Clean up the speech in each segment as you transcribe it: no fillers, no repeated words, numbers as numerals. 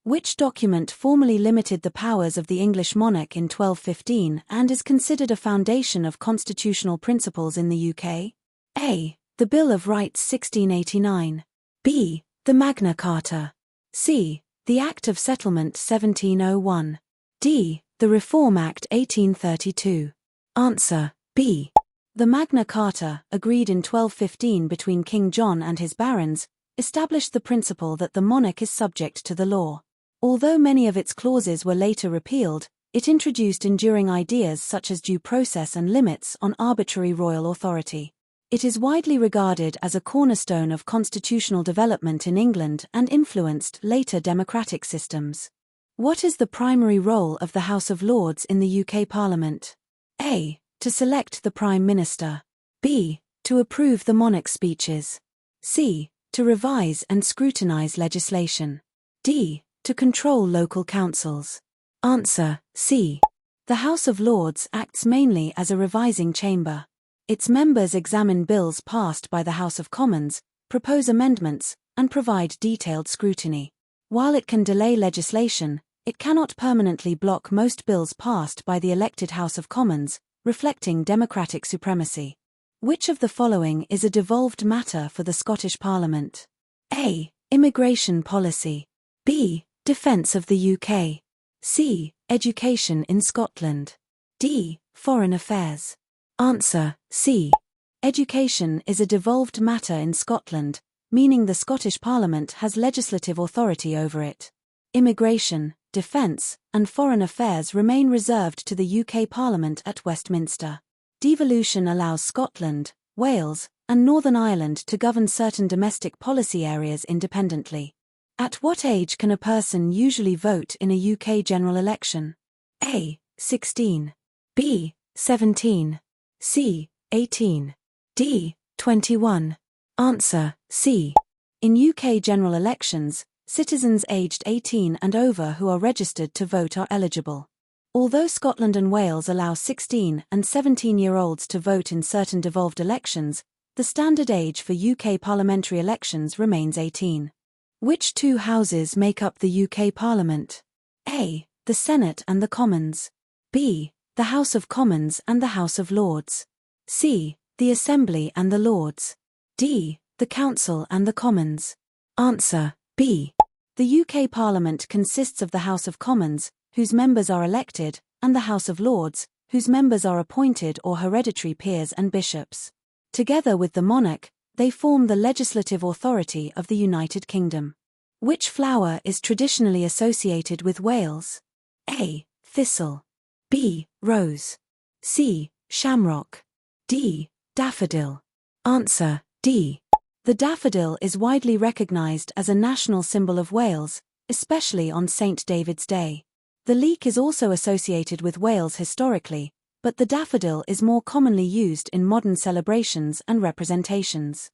Which document formally limited the powers of the English monarch in 1215 and is considered a foundation of constitutional principles in the UK? A. The Bill of Rights 1689. B. The Magna Carta. C. The Act of Settlement 1701. D. The Reform Act 1832. Answer: B. The Magna Carta, agreed in 1215 between King John and his barons, established the principle that the monarch is subject to the law. Although many of its clauses were later repealed, it introduced enduring ideas such as due process and limits on arbitrary royal authority. It is widely regarded as a cornerstone of constitutional development in England and influenced later democratic systems. What is the primary role of the House of Lords in the UK Parliament? A. To select the Prime Minister. B. To approve the monarch's speeches. C. To revise and scrutinise legislation. D. To control local councils. Answer: C. The House of Lords acts mainly as a revising chamber. Its members examine bills passed by the House of Commons, propose amendments, and provide detailed scrutiny. While it can delay legislation, it cannot permanently block most bills passed by the elected House of Commons, reflecting democratic supremacy. Which of the following is a devolved matter for the Scottish Parliament? A. Immigration policy. B. Defence of the UK. C. Education in Scotland. D. Foreign affairs. Answer: C. Education is a devolved matter in Scotland, meaning the Scottish Parliament has legislative authority over it. Immigration, defence, and foreign affairs remain reserved to the UK Parliament at Westminster. Devolution allows Scotland, Wales, and Northern Ireland to govern certain domestic policy areas independently. At what age can a person usually vote in a UK general election? A. 16. B. 17. C. 18. D. 21. Answer: C. In UK general elections, citizens aged 18 and over who are registered to vote are eligible. Although Scotland and Wales allow 16 and 17-year-olds to vote in certain devolved elections, the standard age for UK parliamentary elections remains 18. Which two houses make up the UK Parliament? A. The Senate and the Commons. B. The House of Commons and the House of Lords. C. The Assembly and the Lords. D. The Council and the Commons. Answer: B. The UK Parliament consists of the House of Commons, whose members are elected, and the House of Lords, whose members are appointed or hereditary peers and bishops. Together with the monarch, they form the legislative authority of the United Kingdom. Which flower is traditionally associated with Wales? A. Thistle. B. Rose. C. Shamrock. D. Daffodil. Answer: D. The daffodil is widely recognised as a national symbol of Wales, especially on St. David's Day. The leek is also associated with Wales historically, but the daffodil is more commonly used in modern celebrations and representations.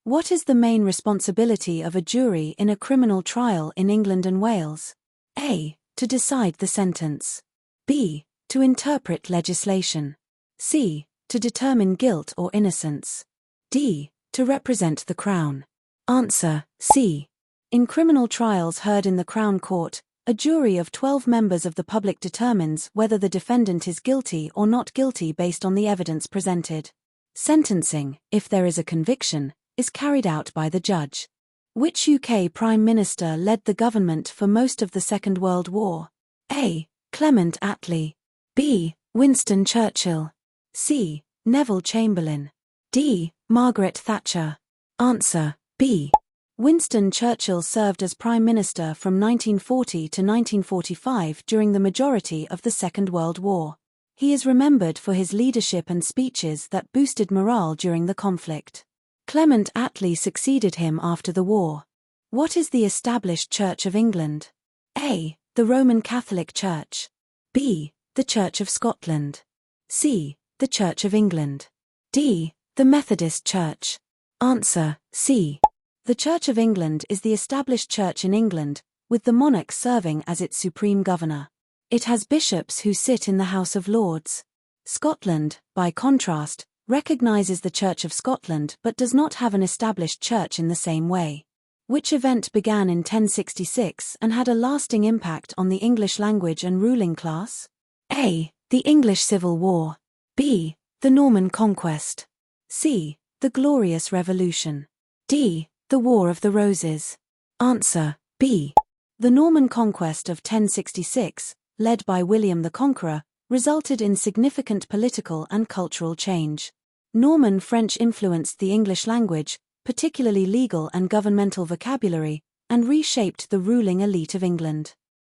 What is the main responsibility of a jury in a criminal trial in England and Wales? A. To decide the sentence. B. To interpret legislation. C. To determine guilt or innocence. D. To represent the Crown. Answer: C. In criminal trials heard in the Crown Court, a jury of 12 members of the public determines whether the defendant is guilty or not guilty based on the evidence presented. Sentencing, if there is a conviction, is carried out by the judge. Which UK Prime Minister led the government for most of the Second World War? A. Clement Attlee. B. Winston Churchill. C. Neville Chamberlain. D. Margaret Thatcher. Answer: B. Winston Churchill served as Prime Minister from 1940 to 1945 during the majority of the Second World War. He is remembered for his leadership and speeches that boosted morale during the conflict. Clement Attlee succeeded him after the war. What is the established Church of England? A. The Roman Catholic Church. B. The Church of Scotland. C. The Church of England. D. The Methodist Church. Answer: C. The Church of England is the established church in England, with the monarch serving as its supreme governor. It has bishops who sit in the House of Lords. Scotland, by contrast, recognises the Church of Scotland but does not have an established church in the same way. Which event began in 1066 and had a lasting impact on the English language and ruling class? A. The English Civil War. B. The Norman Conquest. C. The Glorious Revolution. D. The War of the Roses. Answer: B. The Norman Conquest of 1066, led by William the Conqueror, resulted in significant political and cultural change. Norman French influenced the English language, particularly legal and governmental vocabulary, and reshaped the ruling elite of England.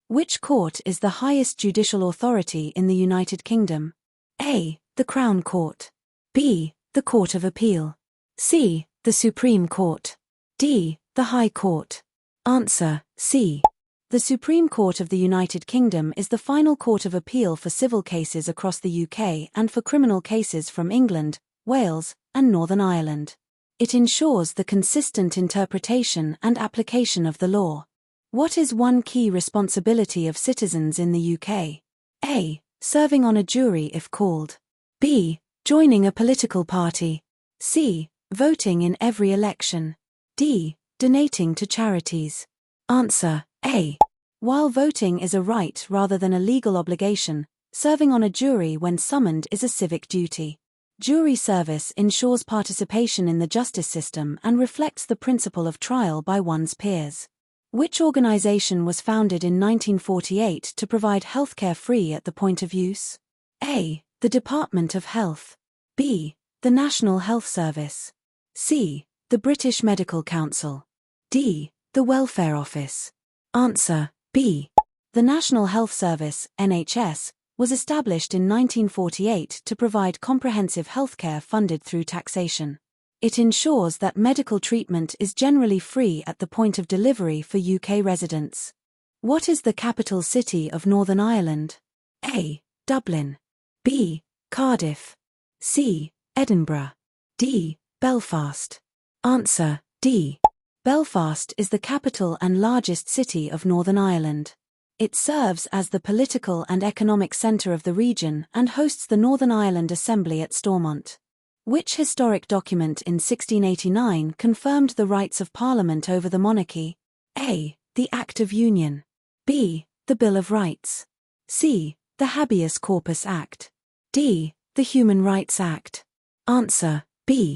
Which court is the highest judicial authority in the United Kingdom? A. The Crown Court. B. The Court of Appeal. C. The Supreme Court. D. The High Court. Answer: C. The Supreme Court of the United Kingdom is the final court of appeal for civil cases across the UK and for criminal cases from England, Wales, and Northern Ireland. It ensures the consistent interpretation and application of the law. What is one key responsibility of citizens in the UK? A. Serving on a jury if called. B. Joining a political party. C. Voting in every election. D. Donating to charities. Answer: A. While voting is a right rather than a legal obligation, serving on a jury when summoned is a civic duty. Jury service ensures participation in the justice system and reflects the principle of trial by one's peers. Which organization was founded in 1948 to provide healthcare free at the point of use? A. The Department of Health. B. The National Health Service. C. The British Medical Council. D. The Welfare Office. Answer: B. The National Health Service, NHS, was established in 1948 to provide comprehensive healthcare funded through taxation. It ensures that medical treatment is generally free at the point of delivery for UK residents. What is the capital city of Northern Ireland? A. Dublin. B. Cardiff. C. Edinburgh. D. Belfast. Answer: D. Belfast is the capital and largest city of Northern Ireland. It serves as the political and economic centre of the region and hosts the Northern Ireland Assembly at Stormont. Which historic document in 1689 confirmed the rights of Parliament over the monarchy? A. The Act of Union. B. The Bill of Rights. C. The Habeas Corpus Act. D. The Human Rights Act. Answer: B.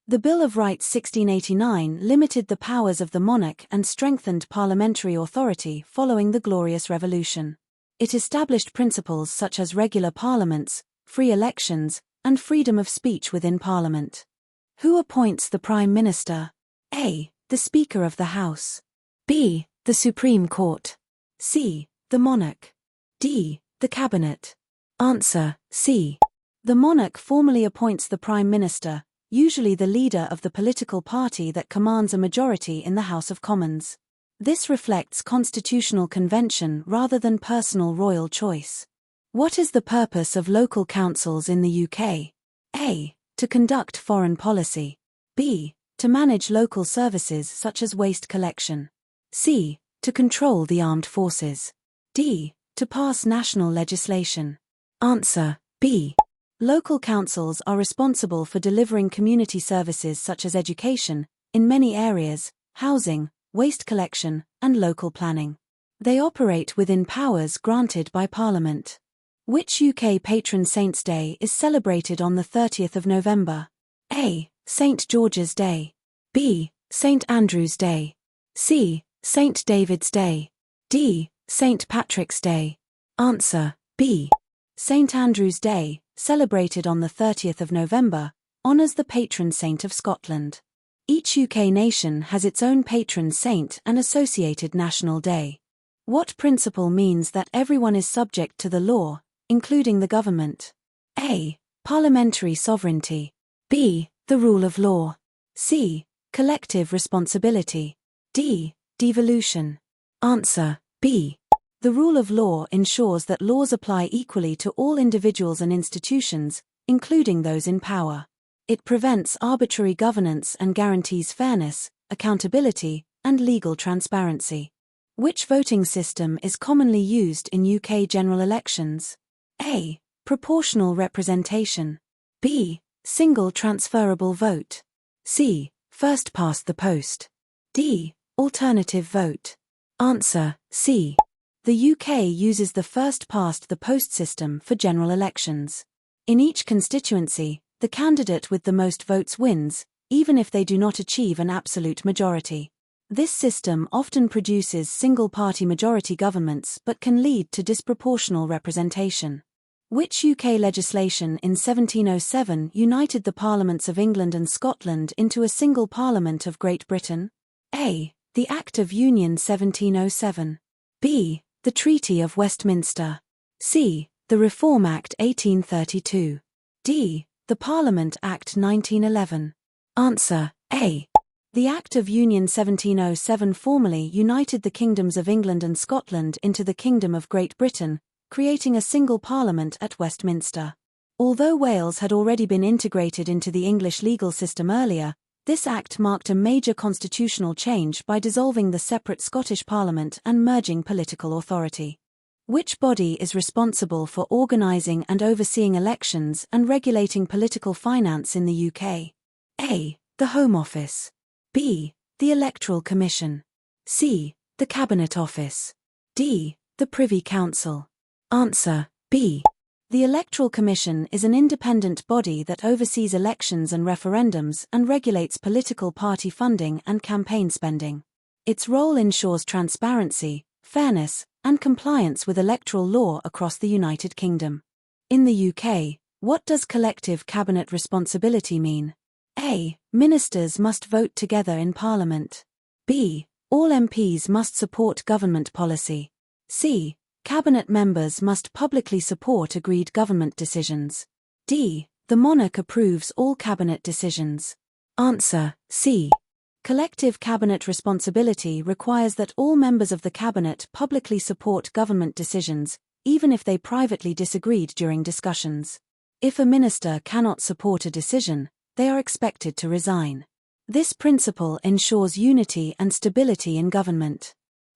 The Bill of Rights 1689 limited the powers of the monarch and strengthened parliamentary authority following the Glorious Revolution. It established principles such as regular parliaments, free elections, and freedom of speech within Parliament. Who appoints the Prime Minister? A. The Speaker of the House. B. The Supreme Court. C. The Monarch. D. The Cabinet. Answer: C. The monarch formally appoints the Prime Minister, usually the leader of the political party that commands a majority in the House of Commons. This reflects constitutional convention rather than personal royal choice. What is the purpose of local councils in the UK? A. To conduct foreign policy. B. To manage local services such as waste collection. C. To control the armed forces. D. To pass national legislation. Answer: B. Local councils are responsible for delivering community services such as education, in many areas, housing, waste collection, and local planning. They operate within powers granted by Parliament. Which UK patron saint's day is celebrated on the 30th of November? A. St. George's Day. B. St. Andrew's Day. C. St. David's Day. D. St. Patrick's Day. Answer: B. St. Andrew's Day, celebrated on the 30th of November, honours the patron saint of Scotland. Each UK nation has its own patron saint and associated national day. What principle means that everyone is subject to the law, including the government? A. Parliamentary sovereignty. B. The rule of law. C. Collective responsibility. D. Devolution. Answer: B. The rule of law ensures that laws apply equally to all individuals and institutions, including those in power. It prevents arbitrary governance and guarantees fairness, accountability, and legal transparency. Which voting system is commonly used in UK general elections? A. Proportional representation. B. Single transferable vote. C. First past the post. D. Alternative vote. Answer, C. The UK uses the first-past-the-post system for general elections. In each constituency, the candidate with the most votes wins, even if they do not achieve an absolute majority. This system often produces single-party majority governments but can lead to disproportional representation. Which UK legislation in 1707 united the Parliaments of England and Scotland into a single Parliament of Great Britain? A. The Act of Union 1707. B. The Treaty of Westminster. C. The Reform Act 1832. D. The Parliament Act 1911. Answer, A. The Act of Union 1707 formally united the kingdoms of England and Scotland into the Kingdom of Great Britain, creating a single parliament at Westminster. Although Wales had already been integrated into the English legal system earlier, this act marked a major constitutional change by dissolving the separate Scottish Parliament and merging political authority. Which body is responsible for organising and overseeing elections and regulating political finance in the UK? A. The Home Office. B. The Electoral Commission. C. The Cabinet Office. D. The Privy Council. Answer, B. The Electoral Commission is an independent body that oversees elections and referendums and regulates political party funding and campaign spending. Its role ensures transparency, fairness, and compliance with electoral law across the United Kingdom. In the UK, what does collective cabinet responsibility mean? A. Ministers must vote together in Parliament. B. All MPs must support government policy. C. Cabinet members must publicly support agreed government decisions. D. The monarch approves all cabinet decisions. Answer, C. Collective cabinet responsibility requires that all members of the cabinet publicly support government decisions, even if they privately disagreed during discussions. If a minister cannot support a decision, they are expected to resign. This principle ensures unity and stability in government.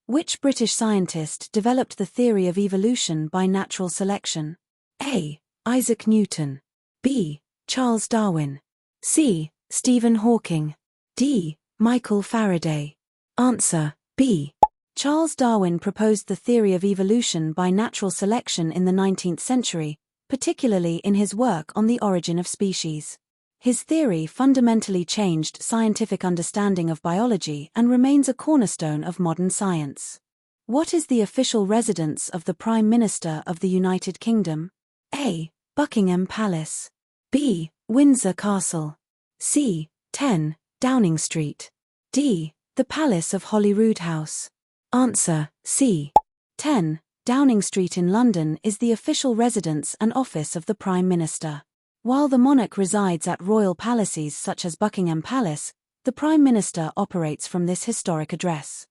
Which British scientist developed the theory of evolution by natural selection? A. Isaac Newton. B. Charles Darwin. C. Stephen Hawking. D. Michael Faraday. Answer, B. Charles Darwin proposed the theory of evolution by natural selection in the 19th century, particularly in his work on the origin of species. His theory fundamentally changed scientific understanding of biology and remains a cornerstone of modern science. What is the official residence of the Prime Minister of the United Kingdom? A. Buckingham Palace. B. Windsor Castle. C. 10, Downing Street. D. The Palace of Holyrood House. Answer, C. 10, Downing Street in London is the official residence and office of the Prime Minister. While the monarch resides at royal palaces such as Buckingham Palace, the Prime Minister operates from this historic address.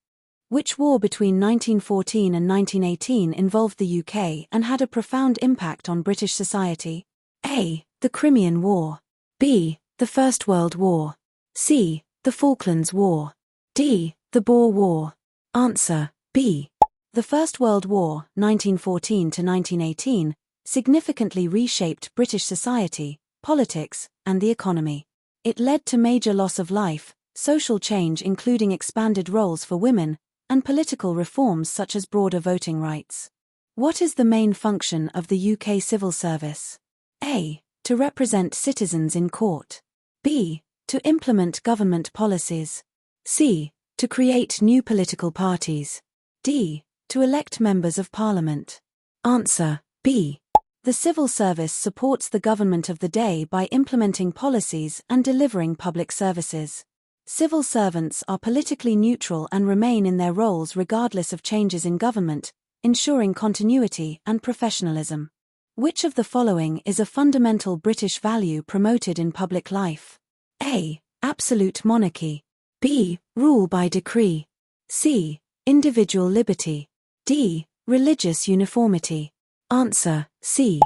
Which war between 1914 and 1918 involved the UK and had a profound impact on British society? A. The Crimean War. B. The First World War. C. The Falklands War. D. The Boer War. Answer, B. The First World War, 1914 to 1918, significantly reshaped British society, politics, and the economy. It led to major loss of life, social change including expanded roles for women, and political reforms such as broader voting rights. What is the main function of the UK civil service? A. To represent citizens in court. B. To implement government policies. C. To create new political parties. D. To elect members of Parliament. Answer, B. The civil service supports the government of the day by implementing policies and delivering public services. Civil servants are politically neutral and remain in their roles regardless of changes in government, ensuring continuity and professionalism. Which of the following is a fundamental British value promoted in public life? A. Absolute monarchy. B. Rule by decree. C. Individual liberty. D. Religious uniformity. Answer, C.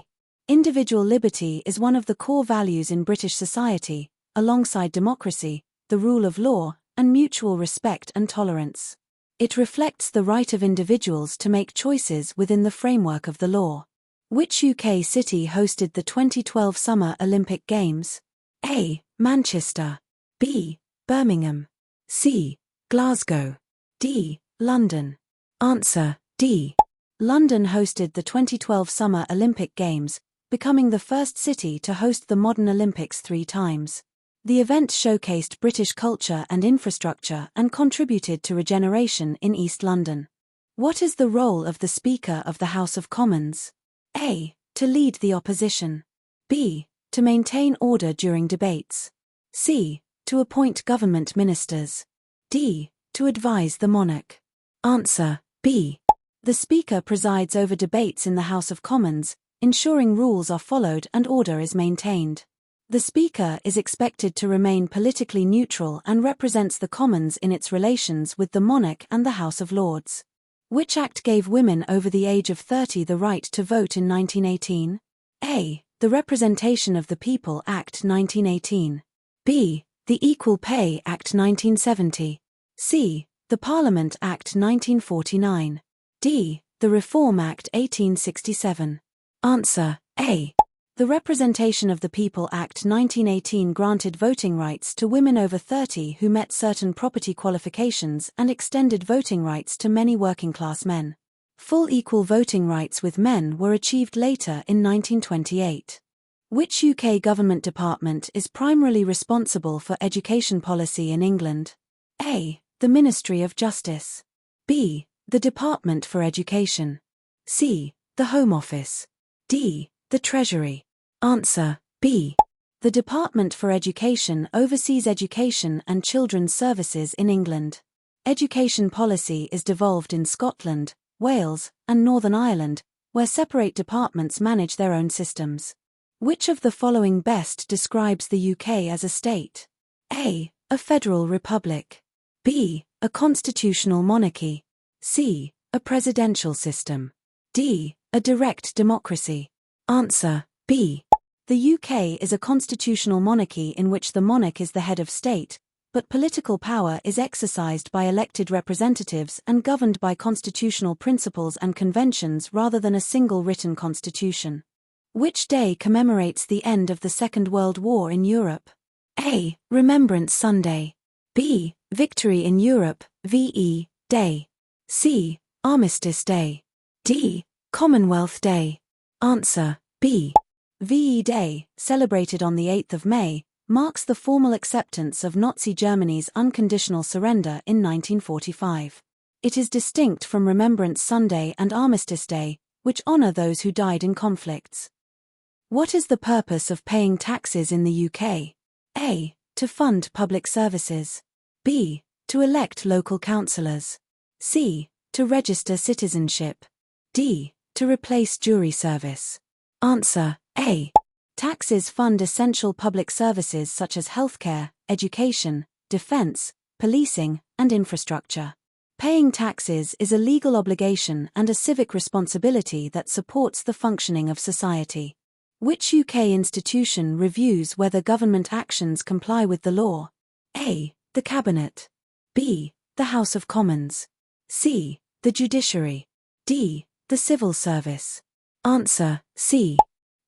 Individual liberty is one of the core values in British society, alongside democracy, the rule of law, and mutual respect and tolerance. It reflects the right of individuals to make choices within the framework of the law. Which UK city hosted the 2012 Summer Olympic Games? A. Manchester. B. Birmingham. C. Glasgow. D. London. Answer: D. London hosted the 2012 Summer Olympic Games, becoming the first city to host the modern Olympics 3 times. The event showcased British culture and infrastructure and contributed to regeneration in East London. What is the role of the Speaker of the House of Commons? A. To lead the opposition. B. To maintain order during debates. C. To appoint government ministers. D. To advise the monarch. Answer: B. The Speaker presides over debates in the House of Commons, ensuring rules are followed and order is maintained. The Speaker is expected to remain politically neutral and represents the Commons in its relations with the monarch and the House of Lords. Which act gave women over the age of 30 the right to vote in 1918? A. The Representation of the People Act 1918. B. The Equal Pay Act 1970. C. The Parliament Act 1949. D. The Reform Act 1867. Answer: A. The Representation of the People Act 1918 granted voting rights to women over 30 who met certain property qualifications and extended voting rights to many working-class men. Full equal voting rights with men were achieved later in 1928. Which UK government department is primarily responsible for education policy in England? A. The Ministry of Justice. B. The Department for Education. C. The Home Office. D. The Treasury. Answer: B. The Department for Education oversees education and children's services in England. Education policy is devolved in Scotland, Wales, and Northern Ireland, where separate departments manage their own systems. Which of the following best describes the UK as a state? A. A federal republic. B. A constitutional monarchy. C. A presidential system. D. A direct democracy. Answer: B. The UK is a constitutional monarchy in which the monarch is the head of state, but political power is exercised by elected representatives and governed by constitutional principles and conventions rather than a single written constitution. Which day commemorates the end of the Second World War in Europe? A. Remembrance Sunday. B. Victory in Europe, VE Day. C. Armistice Day. D. Commonwealth Day. Answer: B. VE Day, celebrated on the 8th of May, marks the formal acceptance of Nazi Germany's unconditional surrender in 1945. It is distinct from Remembrance Sunday and Armistice Day, which honor those who died in conflicts. What is the purpose of paying taxes in the UK? A. To fund public services. B. To elect local councillors. C. To register citizenship. D. To replace jury service. Answer: A. Taxes fund essential public services such as healthcare, education, defense, policing, and infrastructure. Paying taxes is a legal obligation and a civic responsibility that supports the functioning of society. Which UK institution reviews whether government actions comply with the law? A. The Cabinet. B. The House of Commons. C. The Judiciary. D. The Civil Service. Answer: C.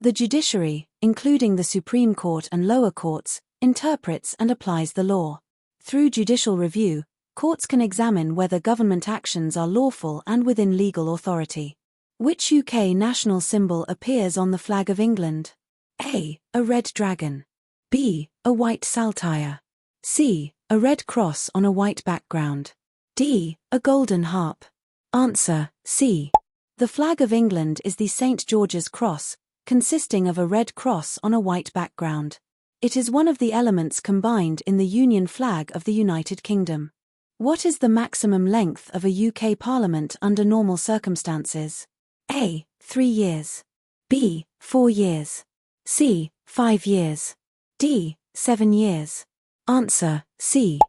The judiciary, including the Supreme Court and lower courts, interprets and applies the law. Through judicial review, courts can examine whether government actions are lawful and within legal authority. Which UK national symbol appears on the flag of England? A. A red dragon. B. A white saltire. C. A red cross on a white background. D. A golden harp. Answer: C. The flag of England is the St. George's Cross, consisting of a red cross on a white background. It is one of the elements combined in the Union flag of the United Kingdom. What is the maximum length of a UK Parliament under normal circumstances? A. 3 years. B. 4 years. C. 5 years. D. 7 years. Answer: C.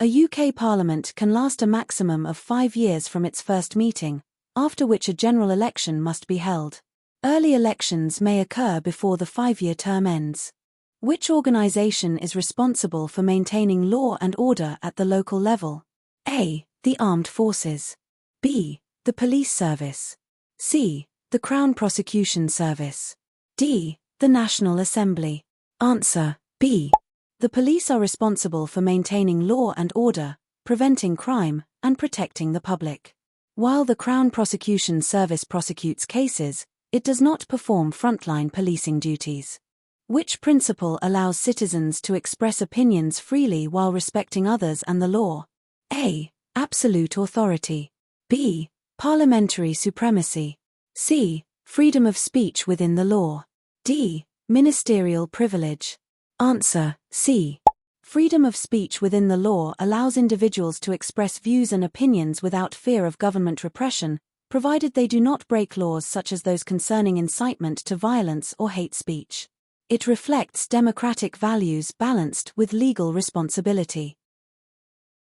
A UK Parliament can last a maximum of 5 years from its first meeting, after which a general election must be held. Early elections may occur before the 5-year term ends. Which organisation is responsible for maintaining law and order at the local level? A. The Armed Forces. B. The Police Service. C. The Crown Prosecution Service. D. The National Assembly. Answer: B. The police are responsible for maintaining law and order, preventing crime, and protecting the public. While the Crown Prosecution Service prosecutes cases, it does not perform frontline policing duties. Which principle allows citizens to express opinions freely while respecting others and the law? A. Absolute authority. B. Parliamentary supremacy. C. Freedom of speech within the law. D. Ministerial privilege. Answer: C. Freedom of speech within the law allows individuals to express views and opinions without fear of government repression, provided they do not break laws such as those concerning incitement to violence or hate speech. It reflects democratic values balanced with legal responsibility.